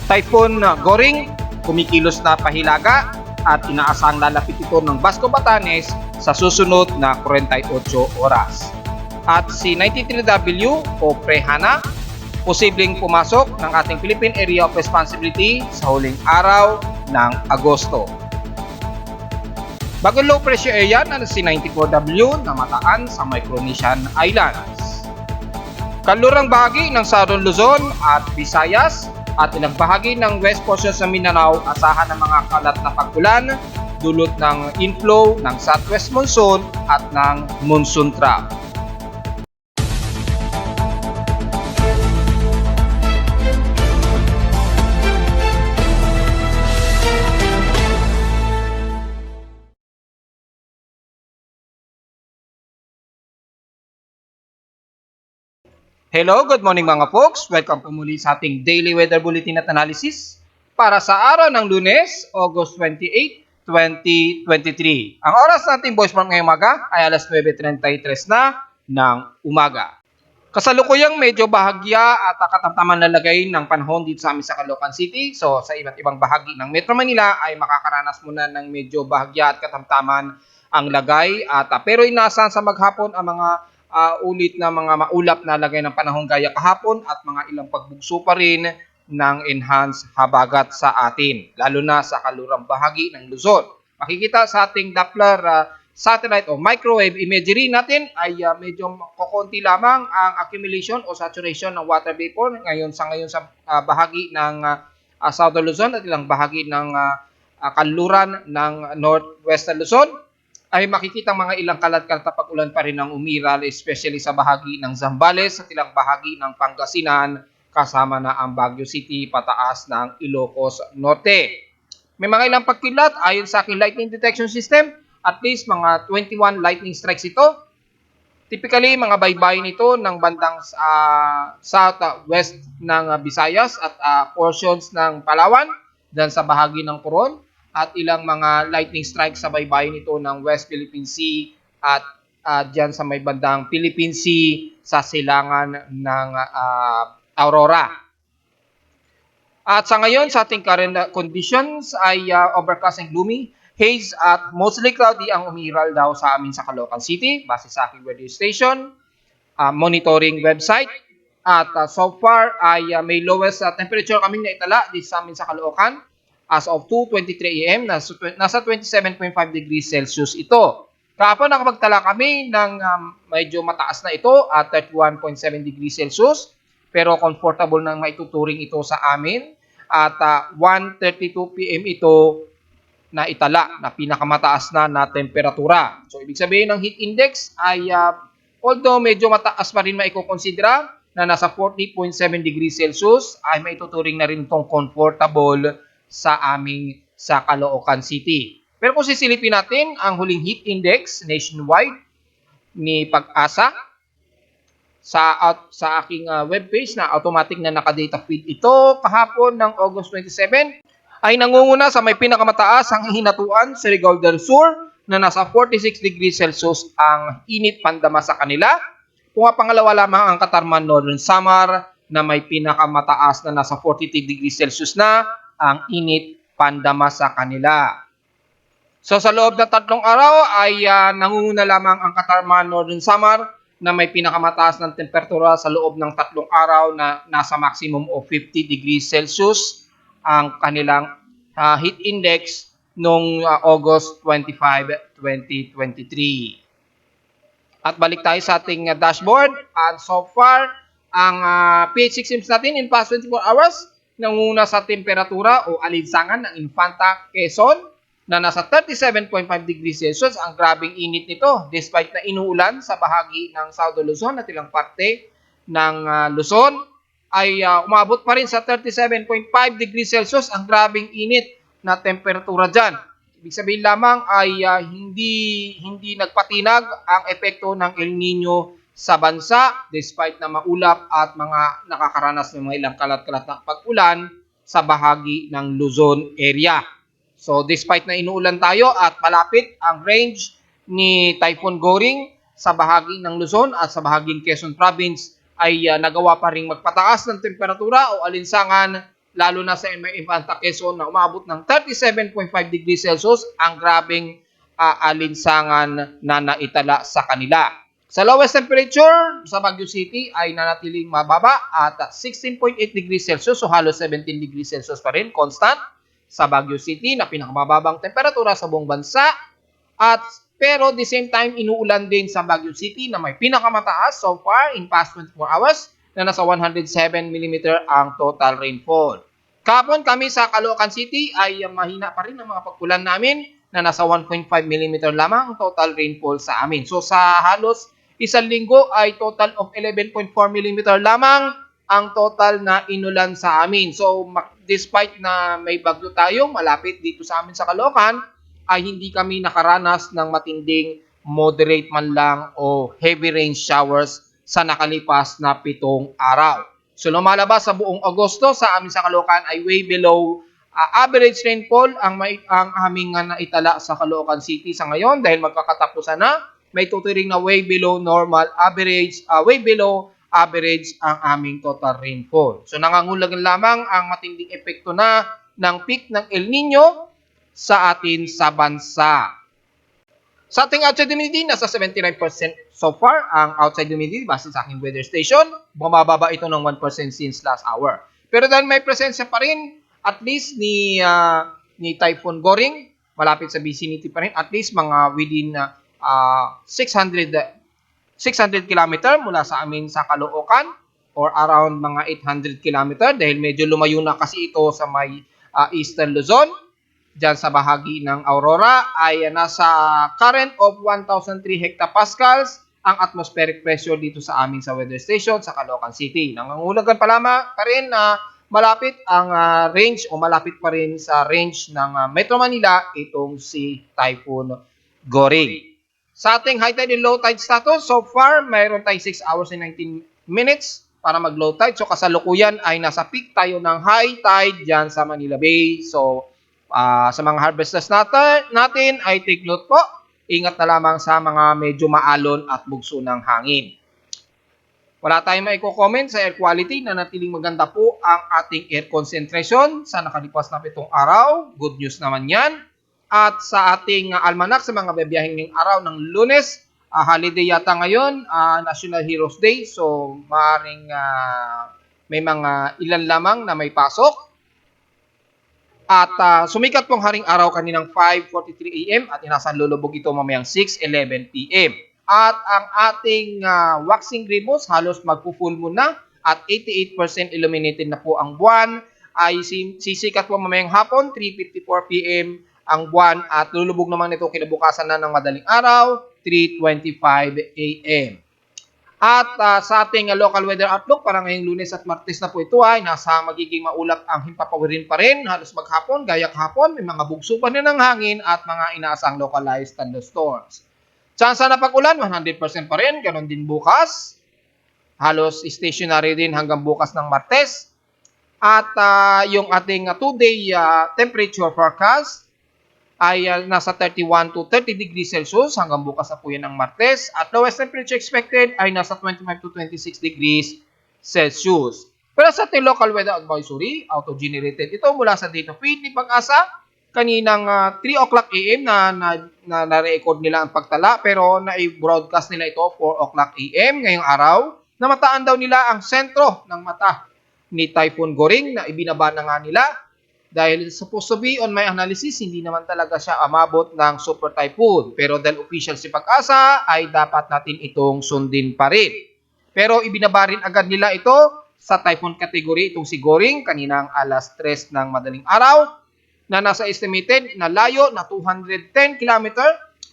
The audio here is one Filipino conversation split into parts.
Typhoon Goring, kumikilos na pahilaga at inaasang lalapit ito ng Basco Batanes sa susunod na 48 oras. At si 93W o Prehana, posibleng pumasok ng ating Philippine Area of Responsibility sa huling araw ng Agosto. Bagong low pressure area na si 94W na mataan sa Micronesian Islands. Kanlurang bahagi ng Southern Luzon at Visayas at ilang bahagi ng west portion sa Mindanao, asahan ng mga kalat na pag-ulan dulot ng inflow ng southwest monsoon at ng monsoon trap. Hello, good morning mga folks. Welcome po muli sa ating Daily Weather Bulletin at Analysis para sa araw ng Lunes, August 28, 2023. Ang oras natin boys from ngayong umaga ay alas 9:33 na ng umaga. Kasalukuyang medyo bahagya at katamtaman na lagay ng panahon dito sa amin sa Caloocan City. So sa iba't ibang bahagi ng Metro Manila ay makakaranas muna ng medyo bahagya at katamtaman ang lagay. Pero inaasahan sa maghapon ang mga ulit na mga maulap na lagay ng panahon gaya kahapon at mga ilang pagbugso pa rin ng enhanced habagat sa atin, lalo na sa kalurang bahagi ng Luzon. Makikita sa ating Doppler satellite o microwave imagery natin ay medyo kokonti lamang ang accumulation o saturation ng water vapor ngayon sa bahagi ng Southern Luzon at ilang bahagi ng kanluran ng Northwestern Luzon. Ay makikita mga ilang kalat-kalat na pag-ulan pa rin ang umiral, especially sa bahagi ng Zambales at ilang bahagi ng Pangasinan, kasama na ang Baguio City pataas ng Ilocos Norte. May mga ilang pagkilat ayon sa aking lightning detection system, at least mga 21 lightning strikes ito. Typically, mga baybayin nito ng bandang southwest ng Visayas at portions ng Palawan, dyan sa bahagi ng Coron, at ilang mga lightning strikes sa baybayin nito ng West Philippine Sea at dyan sa may bandang Philippine Sea sa silangan ng Aurora. At sa ngayon, sa ating current conditions ay overcast and gloomy, haze at mostly cloudy ang umiral daw sa amin sa Caloocan City base sa aking weather station, monitoring website. At so far ay may lowest temperature kaming naitala dito sa amin sa Caloocan. As of 2:23 AM, nasa 27.5 degrees Celsius ito. Kahapon nakapagtala kami ng medyo mataas na ito at 31.7 degrees Celsius. Pero comfortable nang maituturing ito sa amin. At 1:32 PM ito na itala na pinakamataas na temperatura. So ibig sabihin ng heat index ay although medyo mataas pa rin maikukonsidera na nasa 40.7 degrees Celsius ay maituturing na rin itong comfortable sa aming sa Caloocan City. Pero kung sisilipin natin ang huling heat index nationwide ni Pag-asa sa aking webpage na automatic na naka-data feed ito kahapon ng August 27 ay nangunguna sa may pinakamataas ang hinatuan sa Surigao del Sur na nasa 46 degrees Celsius ang init pandama sa kanila. Kung pangalawa lamang ang Katarman Northern Samar na may pinakamataas na nasa 43 degrees Celsius na ang init pandama sa kanila. So sa loob ng 3 araw ay nangunguna lamang ang Katarman Northern Samar na may pinakamataas ng temperatura sa loob ng 3 araw na nasa maximum of 50 degrees Celsius ang kanilang heat index noong August 25, 2023. At balik tayo sa ating dashboard. And so far, ang PH6 sims natin in past 24 hours nanguna sa temperatura o alinsangan ng Infanta, Quezon na nasa 37.5 degrees Celsius. Ang grabing init nito despite na inuulan sa bahagi ng Southern Luzon at ilang parte ng Luzon ay umabot pa rin sa 37.5 degrees Celsius ang grabing init na temperatura dyan. Ibig sabihin lamang ay hindi nagpatinag ang epekto ng El Nino sa bansa despite na maulap at mga nakakaranas ng mga ilang kalat-kalat na pag-ulan sa bahagi ng Luzon area. So despite na inuulan tayo at malapit ang range ni Typhoon Goring sa bahagi ng Luzon at sa bahaging Quezon Province ay nagawa pa ring magpataas ng temperatura o alinsangan lalo na sa may Infanta Quezon na umabot ng 37.5 degrees Celsius ang grabeng alinsangan na naitala sa kanila. Sa lowest temperature sa Baguio City ay nanatiling mababa at 16.8 degrees Celsius, so halos 17 degrees Celsius pa rin, constant sa Baguio City na pinakamababang temperatura sa buong bansa. At pero the same time, inuulan din sa Baguio City na may pinakamataas so far in past 24 hours na nasa 107 mm ang total rainfall. Kahapon kami sa Caloocan City ay mahina pa rin ang mga pagkulan namin na nasa 1.5 mm lamang ang total rainfall sa amin. So sa halos isang linggo ay total of 11.4 mm lamang ang total na inulan sa amin. So despite na may bagyo tayo malapit dito sa amin sa Caloocan, ay hindi kami nakaranas ng matinding moderate man lang o heavy rain showers sa nakalipas na 7 araw. So lumalabas sa buong Agosto sa amin sa Caloocan ay way below average rainfall ang aming naitala sa Caloocan City sa ngayon dahil magkakatapusan na. May tuturing na way below normal average, way below average ang aming total rainfall. So nangangulagan lamang ang matinding epekto na ng peak ng El Nino sa atin sa bansa. Sa ating outside humidity, nasa 79% so far ang outside humidity base sa aking weather station. Bumababa ito ng 1% since last hour. Pero dahil may presensya pa rin, at least ni Typhoon Goring, malapit sa vicinity pa rin, at least mga within 600 km mula sa amin sa Caloocan or around mga 800 km dahil medyo lumayo na kasi ito sa may Eastern Luzon. Diyan sa bahagi ng Aurora ay nasa current of 1,003 hectopascals ang atmospheric pressure dito sa amin sa weather station sa Caloocan City. Nangangulagan pa rin na malapit ang range o malapit pa rin sa range ng Metro Manila itong si Typhoon Goring. Sa ating high tide and low tide status, so far, mayroon tayong 6 hours and 19 minutes para mag-low tide. So, kasalukuyan ay nasa peak tayo ng high tide dyan sa Manila Bay. So, sa mga harvesters natin ay take note po. Ingat na lamang sa mga medyo maalon at bugso ng hangin. Wala tayong maiko-comment sa air quality na natiling maganda po ang ating air concentration sa nakalipas na 7 araw. Good news naman yan. At sa ating almanac sa mga bibiyahing ngayong araw ng Lunes, holiday yata ngayon, National Heroes Day. So, maaaring may mga ilan lamang na may pasok. At sumikat pong haring araw kaninang 5:43 AM at inasahan lulubog ito mamayang 6:11 PM. At ang ating waxing ramos halos magpo-full moon na at 88% illuminated na po ang buwan. Ay sisikat po mamayang hapon, 3:54 PM ang buwan at lulubog naman ito kinabukasan na ng madaling araw, 3:25 AM. At sa ating local weather outlook, para ngayong Lunes at Martes na po ito ay nasa magiging maulap ang himpapawirin pa rin. Halos maghapon, gaya kahapon, may mga bugso pa rin ng hangin at mga inaasang localized thunderstorms. Tsansa na pag-ulan, 100% pa rin. Ganon din bukas. Halos stationary din hanggang bukas ng Martes. At yung ating 2-day temperature forecast ay nasa 31 to 30 degrees Celsius hanggang bukas na po yan ng Martes. At lowest temperature expected ay nasa 25 to 26 degrees Celsius. Pero sa ating local weather advisory, auto-generated ito mula sa data feed ni Pag-asa. Kaninang 3 o'clock AM na na-record nila ang pagtala pero na-broadcast nila ito 4 o'clock AM ngayong araw. Namataan daw nila ang sentro ng mata ni Typhoon Goring na ibinaba na nga nila. Dahil supposed to be on my analysis, hindi naman talaga siya umabot ng super typhoon. Pero dahil official si Pag-asa, ay dapat natin itong sundin pa rin. Pero ibinaba rin agad nila ito sa typhoon category itong si Goring kaninang alas 3 ng madaling araw na nasa estimated na layo na 210 km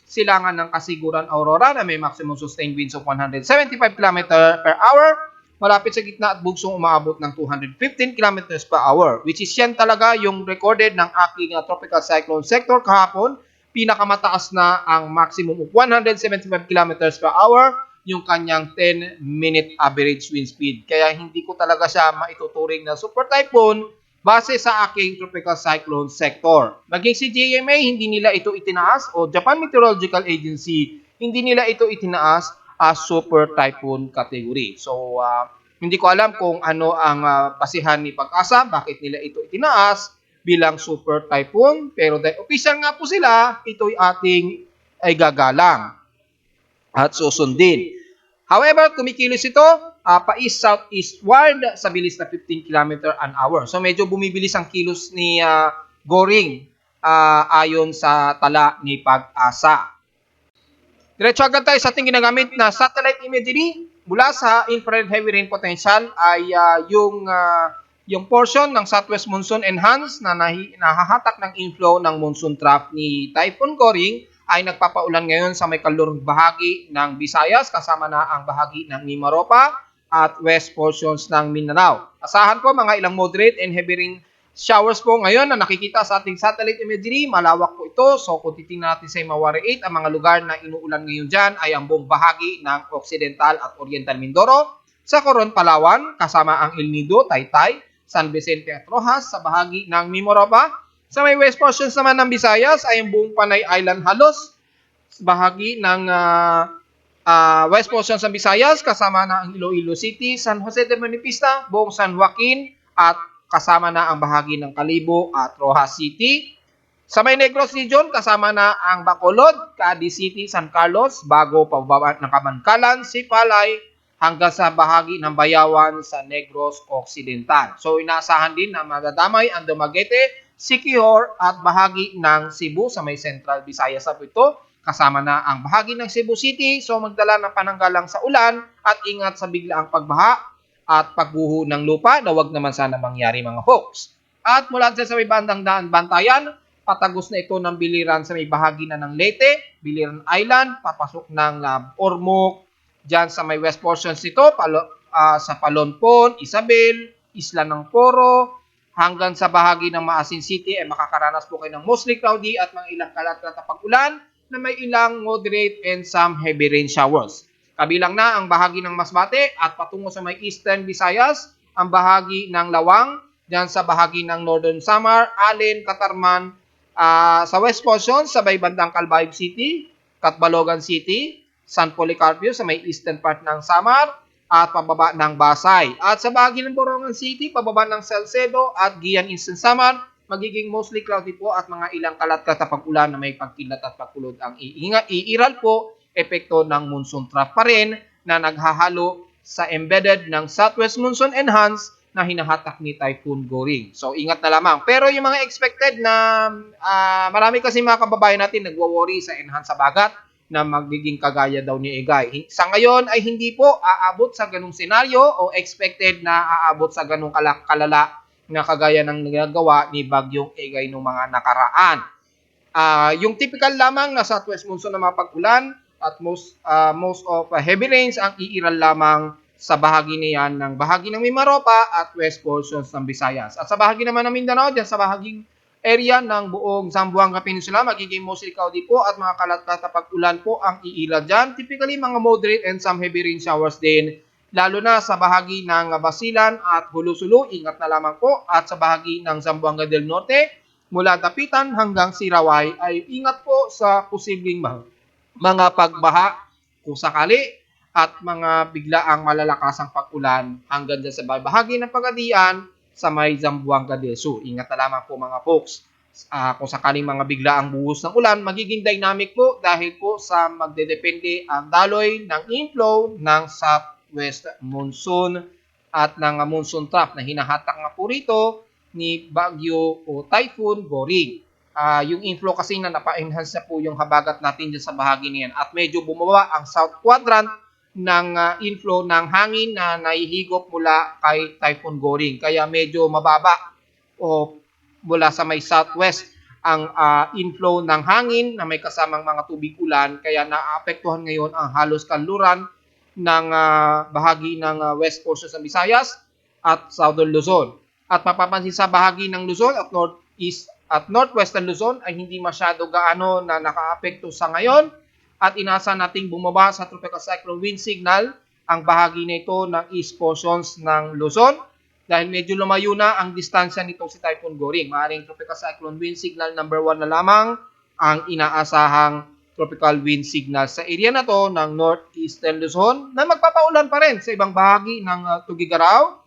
silangan ng Kasiguran Aurora na may maximum sustained winds of 175 km per hour. Malapit sa gitna at bugsong umaabot ng 215 km per hour, which is yan talaga yung recorded ng aking tropical cyclone sector kahapon. Pinakamataas na ang maximum of 175 km per hour, yung kanyang 10-minute average wind speed. Kaya hindi ko talaga siya maituturing na super typhoon base sa aking tropical cyclone sector. Maging si JMA, hindi nila ito itinaas, o Japan Meteorological Agency, hindi nila ito itinaas as super typhoon category. So, Hindi ko alam kung ano ang basihan ni Pag-asa, bakit nila ito itinaas bilang super typhoon. Pero dahil official nga po sila, ito'y ating ay gagalang at susundin. However, kumikilos ito pa-east southeastward sa bilis na 15 km an hour. So medyo bumibilis ang kilos ni Goring ayon sa tala ni Pag-asa. Diretso agad tayo sa ating ginagamit na satellite imagery mula sa infrared heavy rain potential ay yung portion ng southwest monsoon enhanced na nahahatak ng inflow ng monsoon trough ni Typhoon Goring ay nagpapaulan ngayon sa may kalurong bahagi ng Visayas kasama na ang bahagi ng Mimaropa at west portions ng Mindanao. Asahan po mga ilang moderate and heavy rain showers po ngayon na nakikita sa ating satellite imagery. Malawak po ito. So kung titingnan natin sa Imawari 8, ang mga lugar na inuulan ngayon dyan ay ang buong bahagi ng Occidental at Oriental Mindoro, sa Coron, Palawan, kasama ang El Nido, Taytay, San Vicente at Rojas, sa bahagi ng Mimaropa. Sa may west portions naman ng Visayas ay ang buong Panay Island halos, bahagi ng west portions ng Visayas, kasama na ang Iloilo City, San Jose de Manipista, buong San Joaquin at kasama na ang bahagi ng Calibo at Rojas City. Sa may Negros Region, kasama na ang Bacolod, Cadiz City, San Carlos, bago pababa ng Kamankalan, Sipalay, hanggang sa bahagi ng Bayawan sa Negros Occidental. So inaasahan din na madadamay ang Dumaguete, Siquijor at bahagi ng Cebu sa may Central Visayas sa ito. Kasama na ang bahagi ng Cebu City. So magdala ng pananggalang sa ulan at ingat sa biglaang pagbaha at pagbuho ng lupa na wag naman sana mangyari mga folks. At mula sa may bandang daan Bantayan, patagos na ito ng biliran sa may bahagi na ng Leyte, Biliran Island, papasok ng Ormoc, dyan sa may west portions nito, sa Palonpon, Isabel, Isla ng Poro, hanggang sa bahagi ng Maasin City ay makakaranas po kayo ng mostly cloudy at mga ilang kalat-kalat na pag-ulan na may ilang moderate and some heavy rain showers. Kabilang na ang bahagi ng Masbate at patungo sa may Eastern Visayas, ang bahagi ng Lawang, dyan sa bahagi ng Northern Samar, Allen, Katarman, sa West Portion, sa may bandang Calbayog City, Catbalogan City, San Policarpio sa may eastern part ng Samar, at pababa ng Basay. At sa bahagi ng Borongan City, pababa ng Salcedo at Gian Eastern Samar, magiging mostly cloudy po at mga ilang kalat-kalat na pag-ulan na may pagkilat at pagkulod ang iiral po, epekto ng monsoon trough pa rin na naghahalo sa embedded ng Southwest Monsoon Enhanced na hinahatak ni Typhoon Goring. So, ingat na lamang. Pero yung mga expected na marami kasi mga kababayan natin nagwo-worry sa enhanced sa bagat na magiging kagaya daw ni Egay. Sa ngayon ay hindi po aabot sa ganung senaryo o expected na aabot sa ganung kalala na kagaya ng nagagawa ni Bagyong Egay noong mga nakaraan. Yung typical lamang na Southwest Monsoon na mapag-ulan at most of heavy rains ang iiral lamang sa bahagi niyan ng bahagi ng Mimaropa at west portions ng Visayas. At sa bahagi naman ng Mindanao, dyan sa bahaging area ng buong Zamboanga Peninsula, magiging mostly cloudy po at mga kalat-kalat na pag-ulan po ang iiral dyan. Typically, mga moderate and some heavy rain showers din, lalo na sa bahagi ng Basilan at Hulusulu, ingat na lamang po. At sa bahagi ng Zamboanga del Norte, mula Dapitan hanggang Siraway, ay ingat po sa posibleng mga pagbaha kung sakali at mga biglaang malalakasang pag-ulan hanggang dyan sa bahagi ng Pagadian sa may Zamboanga del Sur. Ingat na lamang po mga folks. Kung sakaling mga biglaang buhos ng ulan, magiging dynamic po dahil po sa magdedepende ang daloy ng inflow ng Southwest Monsoon at ng monsoon trough na hinahatak nga po rito ni Bagyo o Typhoon Goring. Yung inflow kasi na napa-enhance na po yung habagat natin dyan sa bahagi niyan at medyo bumaba ang south quadrant ng inflow ng hangin na nahihigop mula kay Typhoon Goring. Kaya medyo mababa o mula sa may southwest ang inflow ng hangin na may kasamang mga tubig ulan. Kaya naapektuhan ngayon ang halos kanluran ng bahagi ng west portions ng Visayas at southern Luzon. At mapapansin sa bahagi ng Luzon at northeast at northwestern Luzon ay hindi masyado gaano na nakaapekto sa ngayon. At inasa nating bumaba sa tropical cyclone wind signal ang bahagi nito ng east portions ng Luzon dahil medyo lumayo na ang distansya nito si Typhoon Goring. Maaaring tropical cyclone wind signal number 1 na lamang ang inaasahang tropical wind signal sa area na to ng northeastern Luzon na magpapaulan pa rin sa ibang bahagi ng Tugigaraw,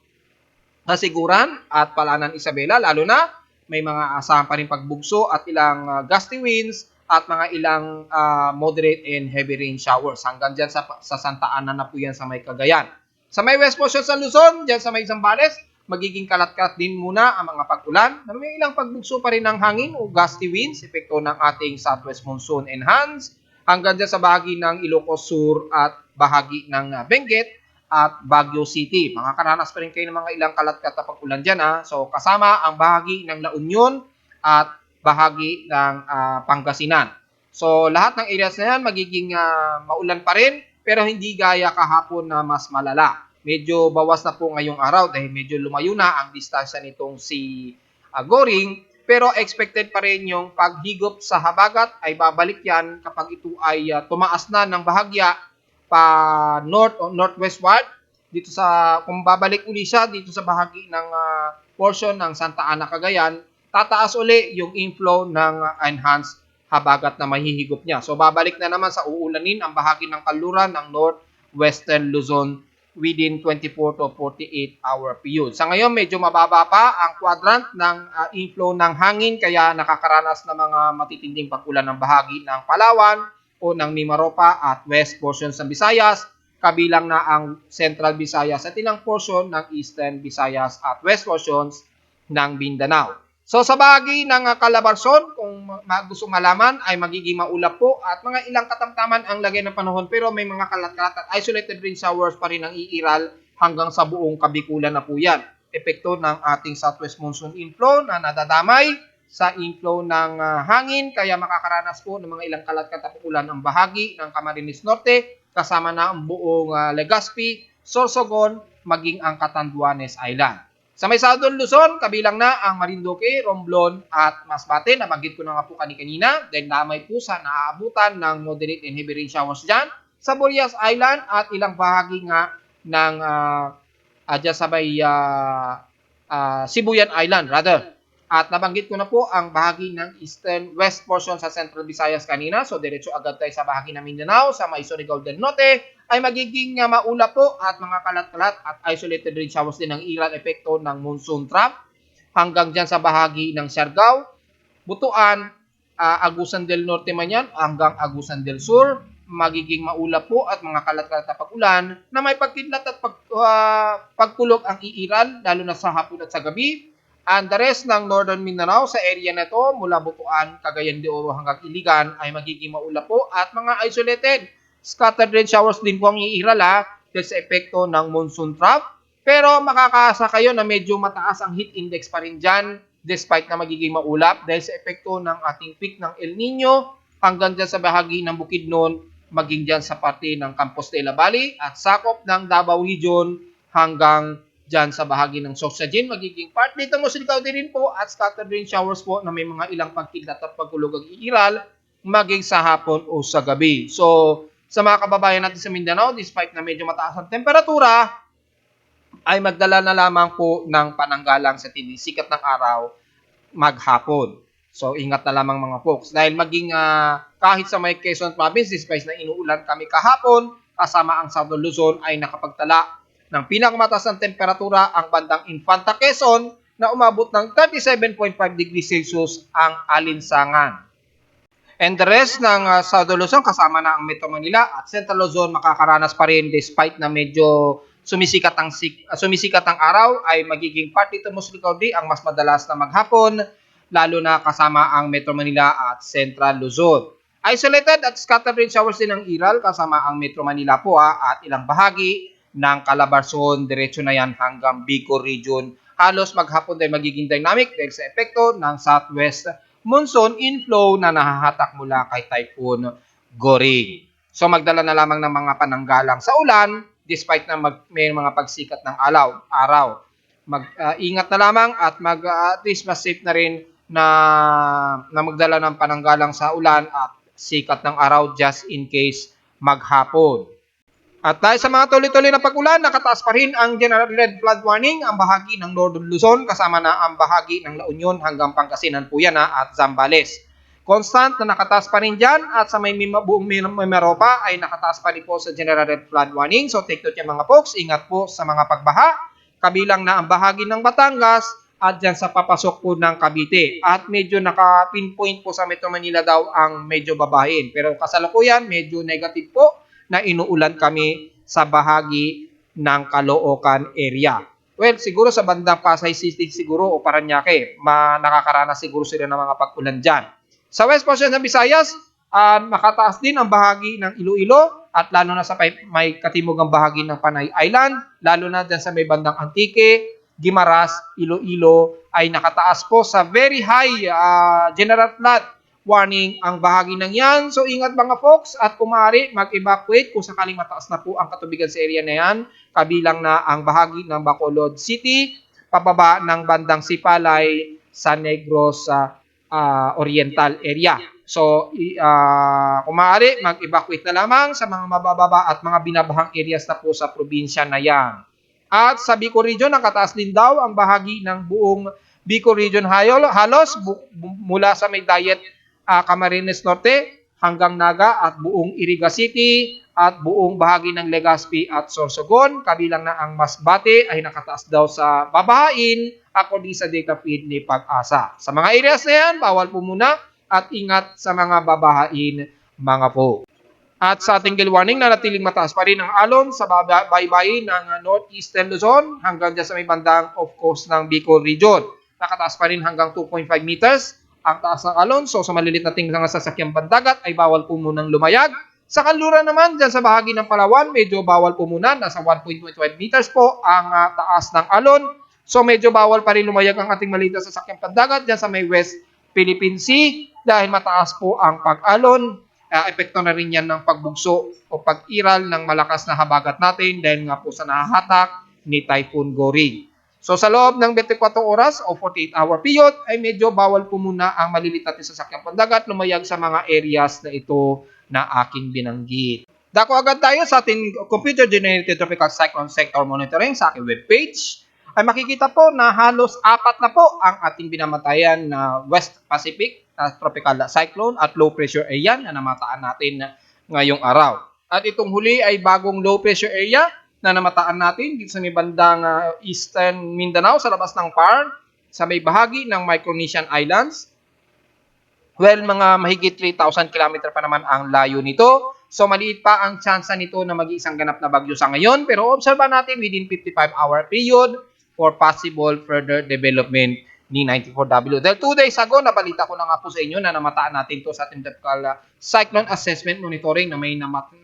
Kasiguran at Palanan Isabela, lalo na may mga asahan pa rin pagbugso at ilang gusty winds at mga ilang moderate and heavy rain showers. Hanggang dyan sa Santa Ana na po yan sa may Cagayan. Sa may west portion sa Luzon, dyan sa may Zambales, magiging kalat-kalat din muna ang mga pag-ulan na may ilang pagbugso pa rin ng hangin o gusty winds, epekto ng ating southwest monsoon enhanced hanggang dyan sa bahagi ng Ilocos Sur at bahagi ng Benguet at Baguio City. Makakaranas pa rin kayo ng mga ilang kalat-kalat na pag-ulan dyan. So kasama ang bahagi ng La Union at bahagi ng Pangasinan. So lahat ng areas na yan magiging maulan pa rin pero hindi gaya kahapon na mas malala. Medyo bawas na po ngayong araw dahil medyo lumayo na ang distansya nitong si Goring. Pero expected pa rin yung paghigop sa habagat ay babalik yan kapag ito ay tumaas na ng bahagya pa north o northwestward. Dito kung babalik uli siya dito sa bahagi ng portion ng Santa Ana, Cagayan, tataas uli yung inflow ng enhanced habagat na mahihigop niya. So babalik na naman sa uulanin ang bahagi ng kanluran ng northwestern Luzon within 24 to 48 hour period. Sa ngayon, medyo mababa pa ang quadrant ng inflow ng hangin kaya nakakaranas ng mga matitinding pag-ulan ng bahagi ng Palawan o ng Mimaropa at west portions ng Visayas, kabilang na ang Central Visayas at ilang portion ng Eastern Visayas at west portions ng Mindanao. So sa bahagi ng Calabarzon, kung gusto malaman, ay magiging maulap po at mga ilang katamtaman ang lagay ng panahon pero may mga kalat-kalat at isolated rain showers pa rin ang iiral hanggang sa buong Kabikulan na po yan. Epekto ng ating southwest monsoon inflow na nadadamay sa inflow ng hangin kaya makakaranas po ng mga ilang kalat-kalat na ulan ang bahagi ng Camarines Norte kasama na ang buong Legazpi, Sorsogon, maging ang Catanduanes Island. Sa may Southern Luzon, kabilang na ang Marinduque, Romblon at Masbate. Nabanggit ko na nga po kanina dahil damay po sa naaabutan ng moderate and heavy rain showers dyan. Sa Burias Island at ilang bahagi nga ng dyan sa may Sibuyan Island rather. At nabanggit ko na po ang bahagi ng eastern west portion sa Central Visayas kanina. So diretso agad tayo sa bahagi ng Mindanao, sa may Surigao del Norte ay magiging maulap po at mga kalat-kalat at isolated rain showers din ang iral epekto ng monsoon trap hanggang dyan sa bahagi ng Siargao, Butuan, Agusan del Norte man yan hanggang Agusan del Sur magiging maulap po at mga kalat-kalat na pag-ulan na may pagkidlat at pagkulog ang iiral lalo na sa hapon at sa gabi. And the rest ng Northern Mindanao sa area na ito mula Butuan, Cagayan de Oro hanggang Iligan ay magiging maulap po at mga isolated scattered rain showers din po ang iiral dahil sa epekto ng monsoon trap. Pero makakaasa kayo na medyo mataas ang heat index pa rin dyan despite na magiging maulap dahil sa epekto ng ating peak ng El Nino hanggang dyan sa bahagi ng Bukidnon, maging dyan sa parte ng Campos de la Valley at sakop ng Davao Region hanggang dyan sa bahagi ng Sorsogon, magiging part dito mo silikaw din po at scattered rain showers po na may mga ilang pagkidlat at pagkulog ang iiral maging sa hapon o sa gabi. So, sa mga kababayan natin sa Mindanao, despite na medyo mataas ang temperatura, ay magdala na lamang po ng pananggalang sa tinding sikat ng araw maghapon. So, ingat na lamang mga folks. Dahil maging kahit sa may Quezon Province, despite na inuulan kami kahapon, kasama ang Southern Luzon ay nakapagtala ng pinakamataas ng temperatura ang bandang Infanta Quezon na umabot ng 37.5 degrees Celsius ang alinsangan. And the rest ng Southern Luzon kasama na ang Metro Manila at Central Luzon makakaranas pa rin despite na medyo sumisikat ang araw ay magiging part dito muslikawdi ang mas madalas na maghapon lalo na kasama ang Metro Manila at Central Luzon. Isolated at scattered rain showers din ang iral kasama ang Metro Manila po at ilang bahagi ng Calabarzon, diretso na yan hanggang Bicol Region. Halos maghapon din magiging dynamic dahil sa epekto ng southwest monsoon inflow na nahahatak mula kay Typhoon Goring. So magdala na lamang ng mga pananggalang sa ulan despite na may mga pagsikat ng araw. Mag-ingat na lamang at at least mas safe na rin na magdala ng pananggalang sa ulan at sikat ng araw just in case maghapon. At dahil sa mga tuloy-tuloy na pag-ulan, nakataas pa rin ang general red flood warning ang bahagi ng Northern Luzon kasama na ang bahagi ng La Union hanggang Pangasinan po yan at Zambales. constant na nakataas pa rin dyan at sa may buong Mimaropa ay nakataas pa rin po sa general red flood warning. So take note yan mga folks, ingat po sa mga pagbaha, kabilang na ang bahagi ng Batangas at dyan sa papasok po ng Cavite. At medyo naka-pinpoint po sa Metro Manila daw ang medyo babahin. Pero kasalukuyan, medyo negative po na inuulan kami sa bahagi ng Caloocan area. Well, siguro sa bandang Pasay City siguro o Paranaque, nakakaranas siguro sila ng mga pag-ulan dyan. Sa west portion ng Visayas, makataas din ang bahagi ng Iloilo at lalo na sa may katimugang bahagi ng Panay Island, lalo na dyan sa may bandang Antique, Guimaras, Iloilo ay nakataas po sa very high general flood warning ang bahagi ng yan. So ingat mga folks at kung maaari mag-evacuate kung sakaling mataas na po ang katubigan sa area na yan, kabilang na ang bahagi ng Bacolod City, pababa ng bandang Sipalay, San Negros Oriental area. So kung maaari mag-evacuate na lamang sa mga mabababa at mga binabahang areas na po sa probinsya na yan. At sa Bicol Region, nakataas din daw ang bahagi ng buong Bicol Region halos mula sa may Dayet Camarines Norte hanggang Naga at buong Iriga City at buong bahagi ng Legazpi at Sorsogon, kabilang na ang Masbate ay nakataas daw sa babahain according sa data feed ni Pag-asa. Sa mga areas na yan, bawal po muna at ingat sa mga babahain mga po. At sa ating warning na natiling mataas pa rin ang alon sa baybayin ng Northeastern Luzon hanggang dyan sa may bandang off coast ng Bicol Region. Nakataas pa rin hanggang 2.5 meters ang taas ng alon. So sa malilit na tinglang sasakyang bandagat ay bawal po munang lumayag. Sa kanluran naman, dyan sa bahagi ng Palawan, medyo bawal po muna. Nasa 1.25 meters po ang taas ng alon. So medyo bawal pa rin lumayag ang ating maliit na sasakyang bandagat dyan sa may West Philippine Sea dahil mataas po ang pag-alon. Epekto na rin yan ng pagbugso o pag-iral ng malakas na habagat natin dahil nga po sa nahahatak ni Typhoon Goring. So sa loob ng 24 oras o 48-hour period ay medyo bawal po muna ang maliliit natin sasakyang pandagat lumayag sa mga areas na ito na aking binanggit. Dako agad tayo sa ating computer-generated tropical cyclone sector monitoring sa aking webpage. Ay makikita po na halos 4 na po ang ating binamatayan na West Pacific tropical cyclone at low pressure area na namataan natin ngayong araw. At itong huli ay bagong low pressure area na namataan natin dito sa may bandang Eastern Mindanao sa labas ng PAR sa may bahagi ng Micronesian Islands. Well, mga mahigit 3,000 km pa naman ang layo nito. So maliit pa ang tsansa nito na mag-iisang ganap na bagyo sa ngayon. Pero obserba natin within 55-hour period for possible further development ni 94W. Dahil 2 days ago, nabalita ko na nga po sa inyo na namataan natin to sa ating tropical cyclone assessment monitoring na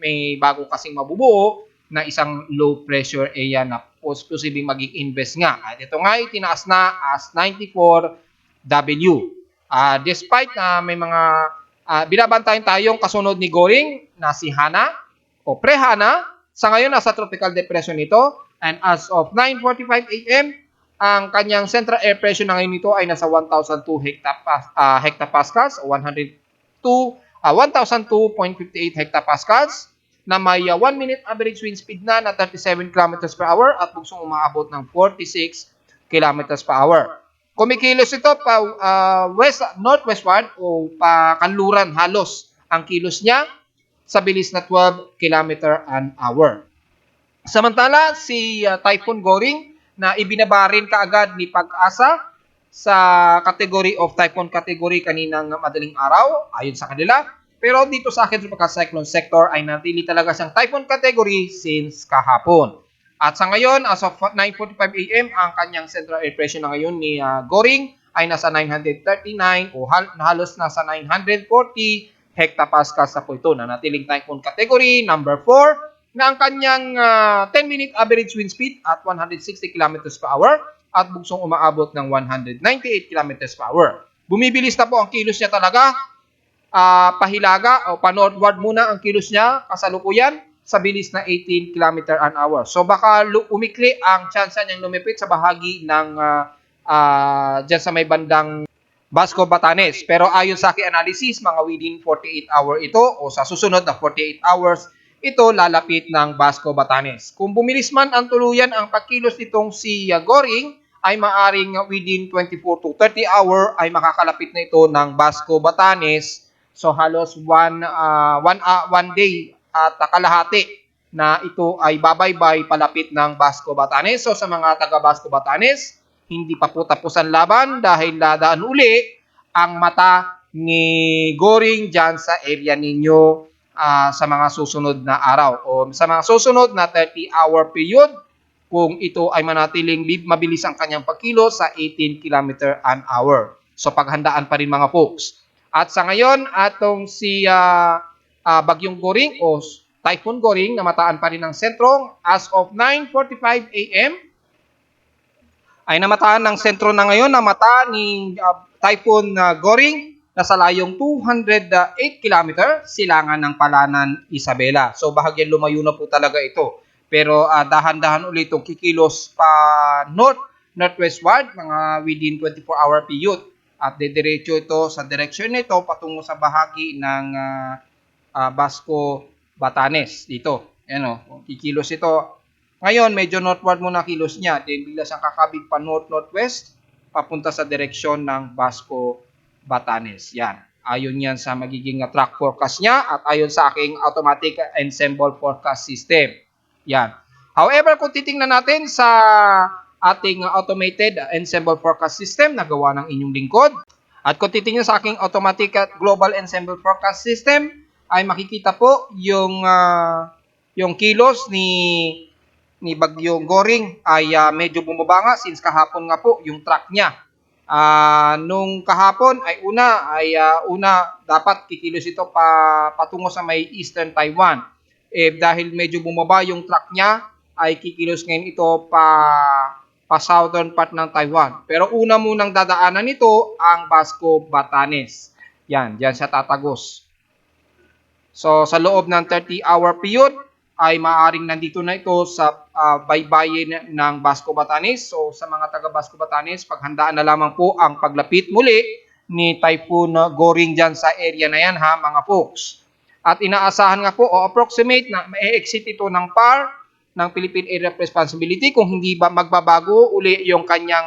may bago kasing mabubuo na isang low pressure area na posibleng maging invest nga. At ito nga itinaas na as 94W. Despite na may mga binabantayan tayong kasunod ni Goring na si Hana o Pre-Hana, sa ngayon nasa tropical depression ito and as of 9:45 AM, ang kanyang central air pressure na ngayon nito ay nasa 1,002 hectopascals o 1,002.58 hectopascals na may 1 minute average wind speed na 37 km per hour at bugsong umaabot ng 46 km per hour. Kumikilos ito pa northwestward o pa kanluran halos ang kilos niya sa bilis na 12 km an hour. Samantala, si Typhoon Goring na ibinabarin kaagad ni Pag-asa sa category of typhoon category kaninang madaling araw ayon sa kanila. Pero dito sa akin tropical cyclone sector ay natili talaga siyang typhoon category since kahapon. At sa ngayon, as of 9:45 AM, ang kanyang central air pressure na ngayon ni Goring ay nasa 939 o halos nasa 940 hectopascals na po ito na natiling typhoon category number 4 na ang kanyang 10-minute average wind speed at 160 km per hour at bugsong umaabot ng 198 km per hour. Bumibilis na po ang kilos niya talaga. Pahilaga o pa-northward muna ang kilos niya kasalukuyan sa bilis na 18 km an hour. So baka umikli ang tsansa niyang lumipit sa bahagi ng dyan sa may bandang Basco, Batanes. Pero ayon sa aking analysis, mga within 48 hour ito o sa susunod na 48 hours, ito lalapit ng Basco, Batanes. Kung bumilis man ang tuluyan ang pagkilos nitong si Goring, ay maaring within 24 to 30 hour ay makakalapit na ito ng Basco, Batanes. So halos one day at kalahati na ito ay babaybay palapit ng Basco, Batanes. So sa mga taga Basco, Batanes, hindi pa po tapos ang laban dahil dadaan uli ang mata ni Goring dyan sa area ninyo sa mga susunod na araw o sa mga susunod na 30-hour period kung ito ay manatiling mabilis ang kanyang pagkilos sa 18 km an hour. So paghandaan pa rin mga folks. At sa ngayon, atong si Bagyong Goring o Typhoon Goring namataan pa rin ng sentro as of 9:45 AM ay namataan ng sentro na ngayon na mata ni Typhoon Goring na sa layong 208 km silangan ng Palanan, Isabela. So bahagyang lumayo na po talaga ito. Pero dahan-dahan ulit itong kikilos pa northwestward mga within 24-hour period. At dediretso ito sa direksyon nito patungo sa bahagi ng Basco, Batanes dito. Ayan o, kikilos ito. Ngayon, medyo northward muna kilos niya. Then, bigla siyang kakabig pa north-northwest, papunta sa direksyon ng Basco, Batanes. Yan. Ayon yan sa magiging track forecast niya at ayon sa aking automatic ensemble forecast system. Yan. However, kung titingnan natin sa ating automated ensemble forecast system na gawa ng inyong lingkod, at kung titingnan sa aking automatic global ensemble forecast system, ay makikita po yung kilos ni Bagyong Goring ay medyo bumaba nga since kahapon nga po yung track niya. Nung kahapon ay una dapat kikilos ito patungo sa may Eastern Taiwan. Dahil medyo bumaba yung track niya ay kikilos ngayon ito pa southern part ng Taiwan. Pero una munang dadaanan nito ang Basco, Batanes. Yan, diyan siya tatagos. So sa loob ng 30-hour period ay maaaring nandito na ito sa baybayin ng Basco, Batanes. So sa mga taga Basco, Batanes, paghandaan na lamang po ang paglapit muli ni Typhoon Goring dyan sa area na yan ha mga folks. At inaasahan nga po o approximate na ma-exit ito ng PAR ng Philippine Area of Responsibility kung hindi ba magbabago uli yung kanyang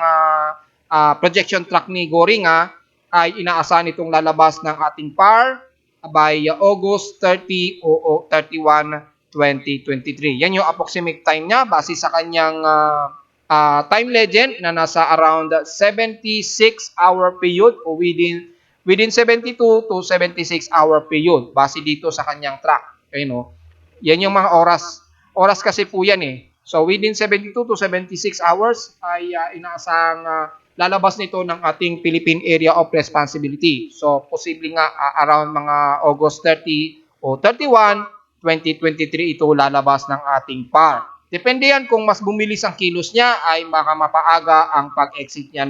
projection track ni Goring ay inaasahan itong lalabas ng ating PAR by August 30 o 31, 2023. Yan yung approximate time niya base sa kanyang time legend na nasa around 76-hour period o within 72 to 76-hour period base dito sa kanyang track. Okay, no? Yan yung mga oras. Oras kasi po yan eh. So within 72 to 76 hours ay inaasang lalabas nito ng ating Philippine Area of Responsibility. So posible nga around mga August 30 o 31, 2023 ito lalabas ng ating PAR. Depende yan kung mas bumilis ang kilos niya ay baka mapaaga ang pag-exit niya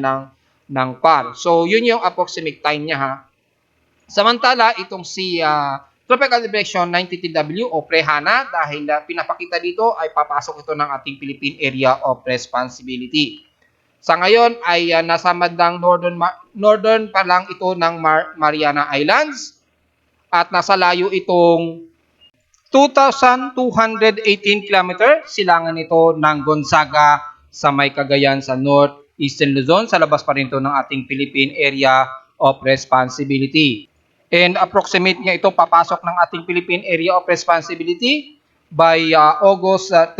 ng PAR. So yun yung approximate time niya ha. Samantala itong si Tropical Depression 90TW o PREHANA dahil pinapakita dito ay papasok ito ng ating Philippine Area of Responsibility. Sa ngayon ay nasa bandang northern pa lang ito ng Mariana Islands at nasa layo itong 2,218 km silangan ito ng Gonzaga sa may Cagayan sa northeastern Luzon. Sa labas pa rin ito ng ating Philippine Area of Responsibility. And approximate nga ito papasok ng ating Philippine Area of Responsibility by August 30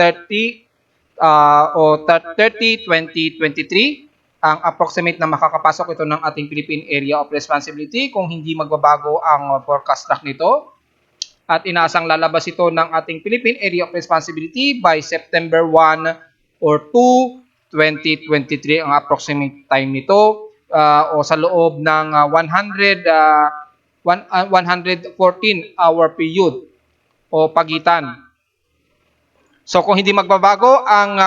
o 30, 2023. Ang approximate na makakapasok ito ng ating Philippine Area of Responsibility kung hindi magbabago ang forecast track nito. At inaasang lalabas ito ng ating Philippine Area of Responsibility by September 1 or 2, 2023 ang approximate time nito o sa loob ng 114-hour period o pagitan. So kung hindi magbabago ang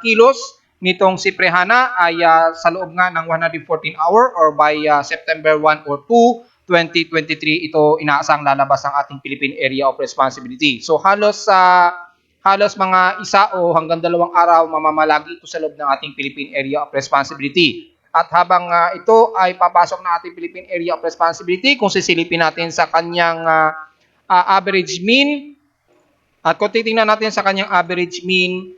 kilos nitong si PREHANA ay sa loob nga ng 114 hour or by September 1 or 2, 2023 ito inaasang lalabas ang ating Philippine Area of Responsibility. So halos mga isa o hanggang 2 araw mamamalagi ito sa loob ng ating Philippine Area of Responsibility. At habang ito ay papasok na ating Philippine Area of Responsibility, kung sisilipin natin sa kanyang average mean, at kung titingnan natin sa kanyang average mean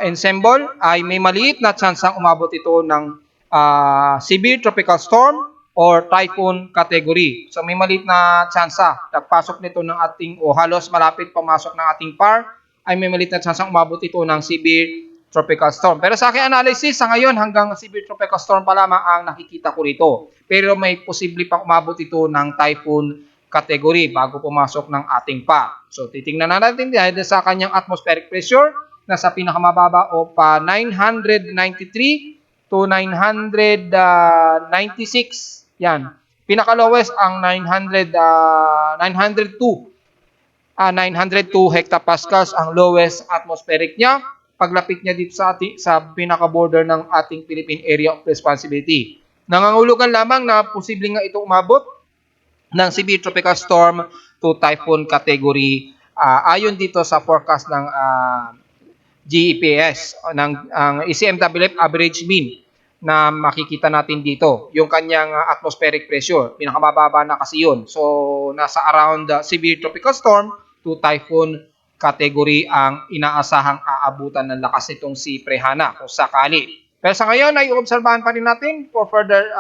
ensemble ay may maliit na tsansang umabot ito ng severe tropical storm or typhoon category. So may maliit na tsansa. Pagpasok nito ng ating o halos malapit pumasok ng ating PAR ay may maliit na tsansang umabot ito ng severe tropical storm. Pero sa aking analysis, sa ngayon hanggang severe tropical storm pa lamang ang nakikita ko rito. Pero may posible pang umabot ito ng typhoon category bago pumasok ng ating PAR. So titingnan na natin dahil sa kanyang atmospheric pressure na sa pinakamababa o pa 993 to 996. Yan. Pinaka-lowest ang 902 hectopascals ang lowest atmospheric niya. Paglapit niya dito sa pinaka-border ng ating Philippine Area of Responsibility. Nangangulugan lamang na posibleng nga ito umabot ng severe tropical storm to typhoon category ayon dito sa forecast ng GEPS ng ECMWF average mean na makikita natin dito. Yung kanyang atmospheric pressure, pinakamababa na kasi yun. So, nasa around severe tropical storm to typhoon category ang inaasahang aabutan ng lakas nitong si Prehana kung sakali. Pero sa ngayon ay obserbahan pa rin natin for further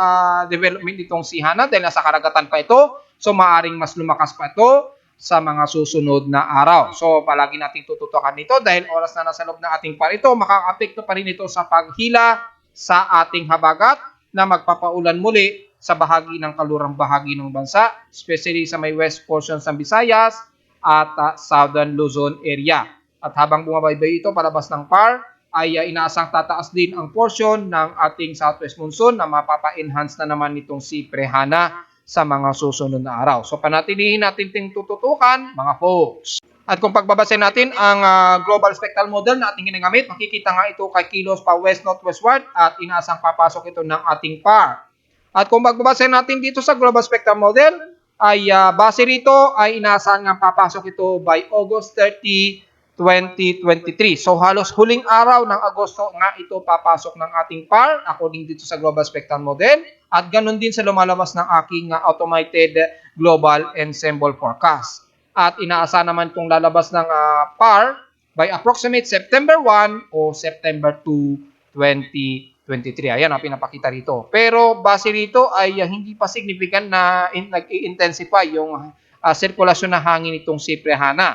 development itong si Hana dahil nasa karagatan pa ito. So, maaring mas lumakas pa ito sa mga susunod na araw. So, palagi natin tututukan nito dahil oras na nasa loob ng ating PAR ito, makaka-apekto pa rin ito sa paghila sa ating habagat na magpapaulan muli sa bahagi ng kalurang bahagi ng bansa, especially sa may west portions ng Visayas at southern Luzon area. At habang bumabaybay ito palabas ng PAR, ay inaasang tataas din ang portion ng ating southwest monsoon na mapapa-enhance na naman itong si Prehana sa mga susunod na araw. So panatilihin natin ting tututukan mga folks. At kung pagbabasin natin ang global spectral model na ating ginagamit, makikita nga ito kay kilos pa west-northwestward at inaasang papasok ito ng ating PAR. At kung pagbabasin natin dito sa global spectral model, ay base rito ay inaasahan nga papasok ito by August 30, 2023. So halos huling araw ng Agosto nga ito papasok ng ating PAR according dito sa global spectral model at ganun din sa lumalabas ng aking automated global ensemble forecast. At inaasahan naman itong lalabas ng PAR by approximate September 1 o September 2, 2023. Ayan ang pinapakita rito. Pero base rito ay hindi pa significant na nag-i-intensify yung sirkulasyon na hangin itong si Prehana.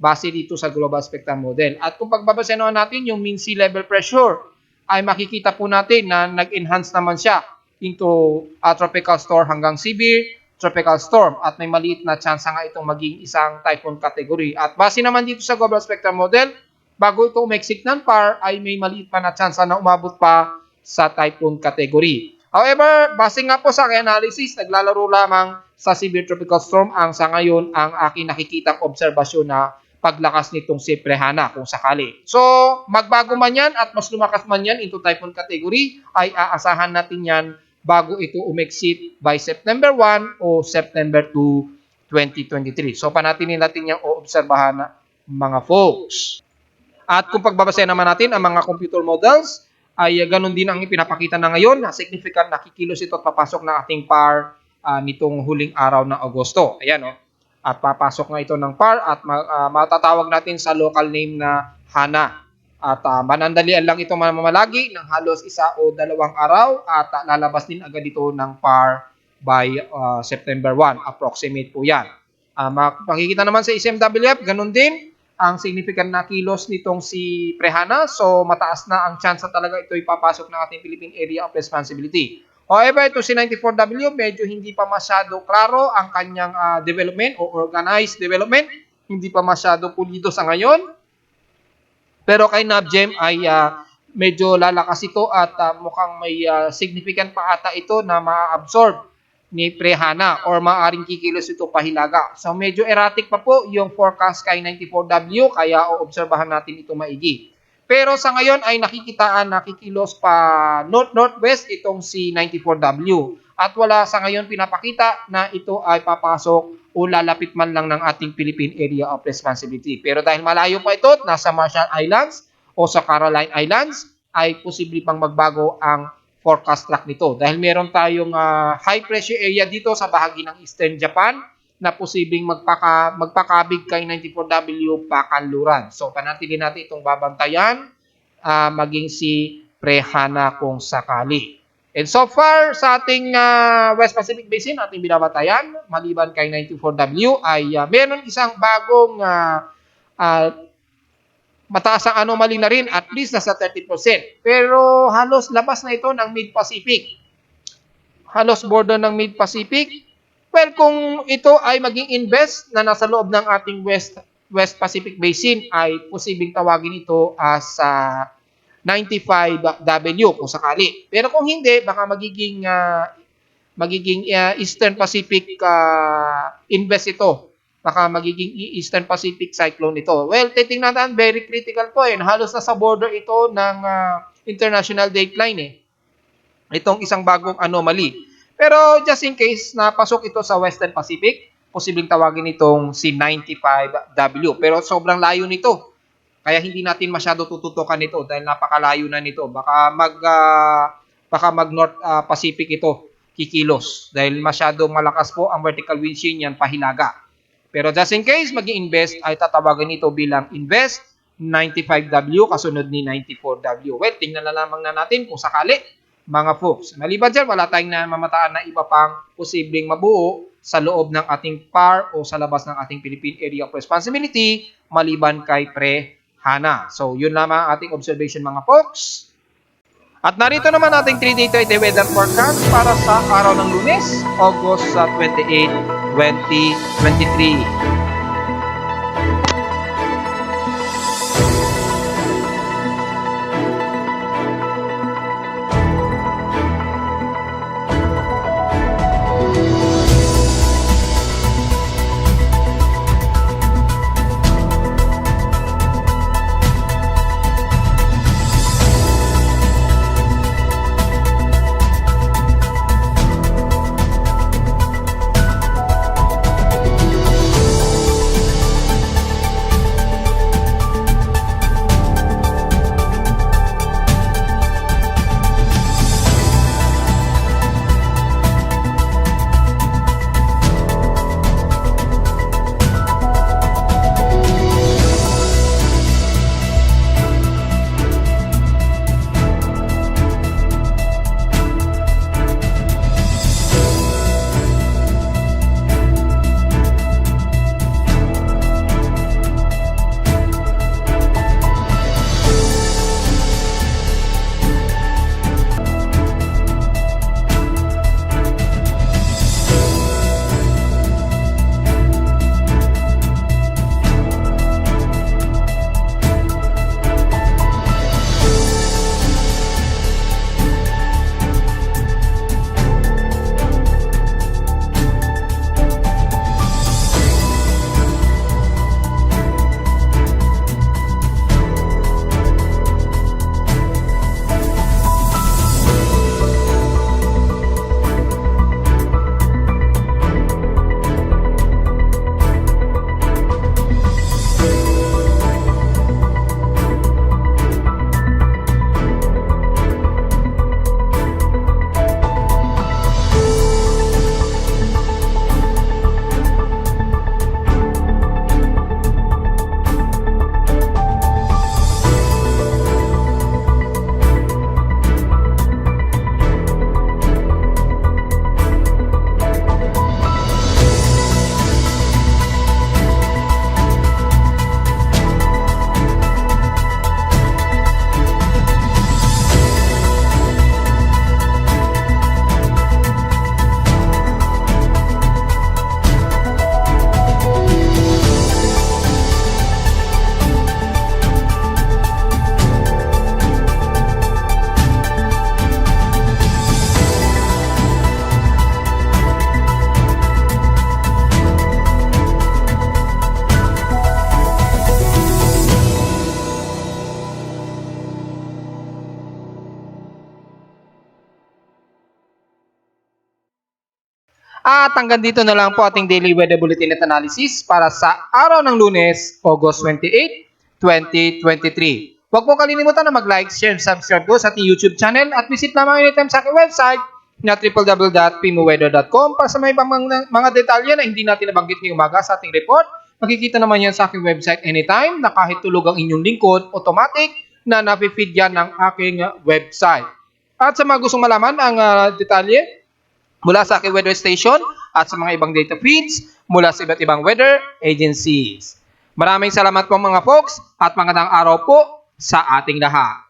Base dito sa global spectral model. At kung pagbabasahin natin yung mean sea level pressure, ay makikita po natin na nag-enhance naman siya into tropical storm hanggang severe tropical storm at may maliit na chance nga itong maging isang typhoon category. At base naman dito sa global spectral model, bago ito umeksik ng PAR ay may maliit pa na chance na umabot pa sa typhoon category. However, base nga po sa aking analysis, naglalaro lamang sa severe tropical storm ang sa ngayon ang aking nakikitang obserbasyon na paglakas nitong si Prehana kung sakali. So, magbago man yan at mas lumakas man yan into typhoon category, ay aasahan natin yan bago ito umexit by September 1 o September 2, 2023. So, panatinin natin yung oobserbahan mga folks. At kung pagbabasahin naman natin ang mga computer models, ay ganun din ang ipinapakita na ngayon na significant nakikilos ito at papasok na ating PAR nitong huling araw ng Agosto. Ayan, at papasok nga ito ng PAR at matatawag natin sa local name na Hana. At manandalian lang ito mamalagi ng halos 1 o 2 araw at lalabas din agad ito ng PAR by September 1. Approximate po yan. Makikita naman sa ECMWF, ganun din ang significant na kilos nitong si Prehana. So mataas na ang chance na talaga ito ipapasok ng ating Philippine Area of Responsibility. However, ito si 94W, medyo hindi pa masyado klaro ang kanyang development o organized development. Hindi pa masyado pulido sa ngayon. Pero kay NAVGEM ay medyo lalakas ito at mukhang may significant pa ata ito na ma-absorb ni Prehana or maaaring kikilos ito pahilaga. So medyo erratic pa po yung forecast kay 94W kaya oobserbahan natin ito maigi. Pero sa ngayon ay nakikilos pa north-northwest itong si 94W. At wala sa ngayon pinapakita na ito ay papasok o lalapit man lang ng ating Philippine Area of Responsibility. Pero dahil malayo pa ito, nasa Marshall Islands o sa Caroline Islands, ay posible pang magbago ang forecast track nito. Dahil meron tayong high pressure area dito sa bahagi ng Eastern Japan na posibleng magpakabig kay 94W pakanluran. So, panatili natin itong babantayan maging si Pre-Hana kung sakali. And so far sa ating West Pacific Basin, ating binabatayan, maliban kay 94W, ay meron isang bagong mataas ang anomaly na rin, at least nasa 30%. Pero halos labas na ito ng Mid-Pacific. Halos border ng Mid-Pacific. Well, kung ito ay maging invest na nasa loob ng ating West Pacific Basin, ay posibleng tawagin ito as 95W kung sakali. Pero kung hindi, baka magiging Eastern Pacific invest ito. Baka magiging Eastern Pacific cyclone ito. Well, titingnan natin, very critical po eh. Halos nasa border ito ng international dateline Itong isang bagong anomaly. Pero just in case na pasok ito sa Western Pacific, posibleng tawagin itong si 95W. Pero sobrang layo nito. Kaya hindi natin masyado tututukan ito dahil napakalayo na nito. Baka mag North Pacific ito kikilos dahil masyadong malakas po ang vertical wind shear niyan pahilaga. Pero just in case mag-i-invest, ay tatawagan ito bilang invest 95W kasunod ni 94W. Well, tingnan na lamang na natin kung sakali, mga folks. Maliban dyan, wala tayong namamataan na iba pang posibleng mabuo sa loob ng ating PAR o sa labas ng ating Philippine Area of Responsibility maliban kay Pre-Hana. So, yun lamang ating observation, mga folks. At narito naman ating 3-day weather forecast para sa araw ng Lunes, August 28, 2023. At hanggang dito na lang po ating daily weather bulletin at analysis para sa araw ng Lunes, August 28, 2023. Huwag po kalilimutan na mag-like, share, and subscribe po sa ating YouTube channel at visit lamang anytime sa aking website na www.pimoweather.com para sa may mga detalye na hindi natin nabanggit ngayong umaga sa ating report. Makikita naman yan sa aking website anytime na kahit tulog ang inyong lingkod, automatic na napipid yan ng aking website. At sa mga gustong malaman ang detalye mula sa aking weather station at sa mga ibang data feeds mula sa iba't ibang weather agencies. Maraming salamat po mga folks at magandang araw po sa ating lahat.